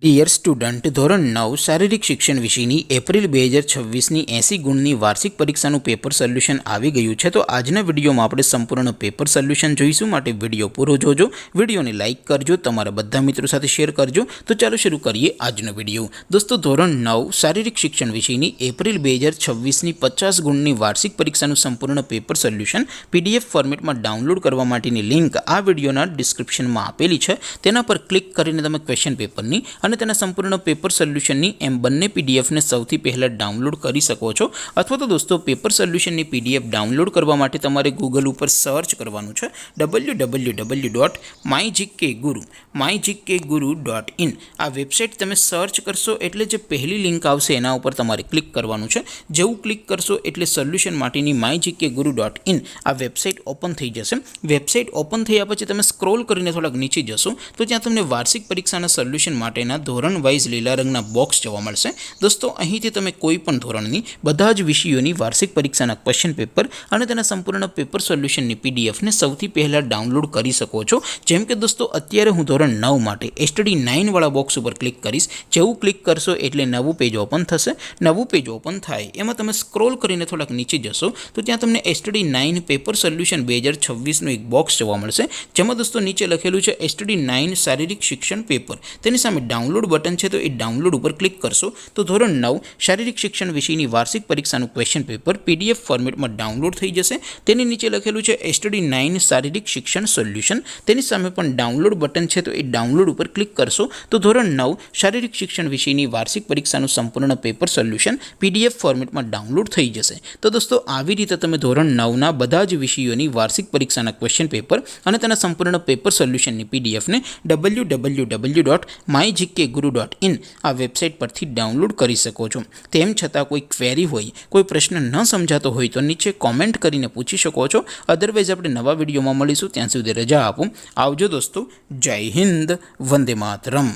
Dear student, ધોરણ 9 શારીરિક શિક્ષણ વિષયની એપ્રિલ 2026ની 80 ગુણની વાર્ષિક પરીક્ષાનું પેપર સોલ્યુશન આવી ગયું છે. તો આજના વિડીયોમાં આપણે સંપૂર્ણ પેપર સોલ્યુશન જોઈશું. માટે વિડીયો પૂરો જોજો, વિડીયોને લાઇક કરજો, તમારા બધા મિત્રો સાથે શેર કરજો. તો ચાલો શરૂ કરીએ આજનો વિડીયો. દોસ્તો, ધોરણ 9 શારીરિક શિક્ષણ વિષયની એપ્રિલ 2026ની 50 ગુણની વાર્ષિક પરીક્ષાનું સંપૂર્ણ પેપર સોલ્યુશન PDF ફોર્મેટમાં ડાઉનલોડ કરવા માટેની લિંક આ વિડીયોના ડિસ્ક્રિપ્શનમાં આપેલી છે. તેના પર ક્લિક કરીને તમે ક્વેશ્ચન પેપરની અને તેના સંપૂર્ણ પેપર સોલ્યુશનની એમ બંને પીડીએફને સૌથી પહેલાં ડાઉનલોડ કરી શકો છો. અથવા તો દોસ્તો, પેપર સોલ્યુશનની PDF ડાઉનલોડ કરવા માટે તમારે ગૂગલ ઉપર સર્ચ કરવાનું છે www.mygkguru.in. આ વેબસાઇટ તમે સર્ચ કરશો એટલે જે પહેલી લિંક આવશે એના ઉપર તમારે ક્લિક કરવાનું છે. જેવું ક્લિક કરશો એટલે સોલ્યુશન માટેની mygkguru.in આ વેબસાઇટ ઓપન થઈ જશે. વેબસાઇટ ઓપન થયા પછી તમે સ્ક્રોલ કરીને થોડાક નીચે જશો તો ત્યાં તમને વાર્ષિક પરીક્ષાના સોલ્યુશન માટેના ધોરણ વાઇઝ લીલા રંગના બોક્સ જોવા મળશે. દોસ્તો, અહીંથી તમે કોઈ પણ ધોરણની બધા જ વિષયોની વાર્ષિક પરીક્ષાના ક્વેશ્ચન પેપર અને તેના સંપૂર્ણ પેપર સોલ્યુશનની પીડીએફને સૌથી પહેલાં ડાઉનલોડ કરી શકો છો. જેમ કે દોસ્તો, અત્યારે હું ધોરણ 9 માટે STD 9 વાળા બોક્સ ઉપર ક્લિક કરીશ. જેવું ક્લિક કરશો એટલે નવું પેજ ઓપન થશે. નવું પેજ ઓપન થાય એમાં તમે સ્ક્રોલ કરીને થોડાક નીચે જશો તો ત્યાં તમને STD 9 પેપર સોલ્યુશન 2026નું એક બોક્સ જોવા મળશે. જેમાં દોસ્તો નીચે લખેલું છે STD 9 શારીરિક શિક્ષણ પેપર. તેની સામે ડાઉનલોડ બટન છે, તો એ ડાઉનલોડ ઉપર ક્લિક કરશો તો ધોરણ 9 શારીરિક શિક્ષણ વિષયની વાર્ષિક પરીક્ષાનું ક્વેશ્ચન પેપર PDF ફોર્મેટમાં ડાઉનલોડ થઈ જશે. તેની નીચે લખેલું છે STD 9 શારીરિક શિક્ષણ સોલ્યુશન. તેની સામે પણ ડાઉનલોડ બટન છે, તો એ ડાઉનલોડ ઉપર ક્લિક કરશો તો ધોરણ 9 શારીરિક શિક્ષણ વિષયની વાર્ષિક પરીક્ષાનું સંપૂર્ણ પેપર સોલ્યુશન PDF ફોર્મેટમાં ડાઉનલોડ થઈ જશે. તો દોસ્તો, આવી રીતે તમે ધોરણ 9ના બધા જ વિષયોની વાર્ષિક પરીક્ષાના ક્વેશ્ચન પેપર અને તેના સંપૂર્ણ પેપર સોલ્યુશનની PDFને www.mygkguru.in આ વેબસાઇટ પરથી ડાઉનલોડ કરી શકો છો. તેમ છતાં કોઈ ક્વેરી હોય, કોઈ પ્રશ્ન ન સમજાતો હોય તો નીચે કોમેન્ટ કરીને પૂછી શકો છો. અધરવાઇઝ આપણે નવા વિડીયોમાં મળીશું. ત્યાં સુધી રજા આપો. આવજો દોસ્તો. જય હિન્દ. વંદે માતરમ.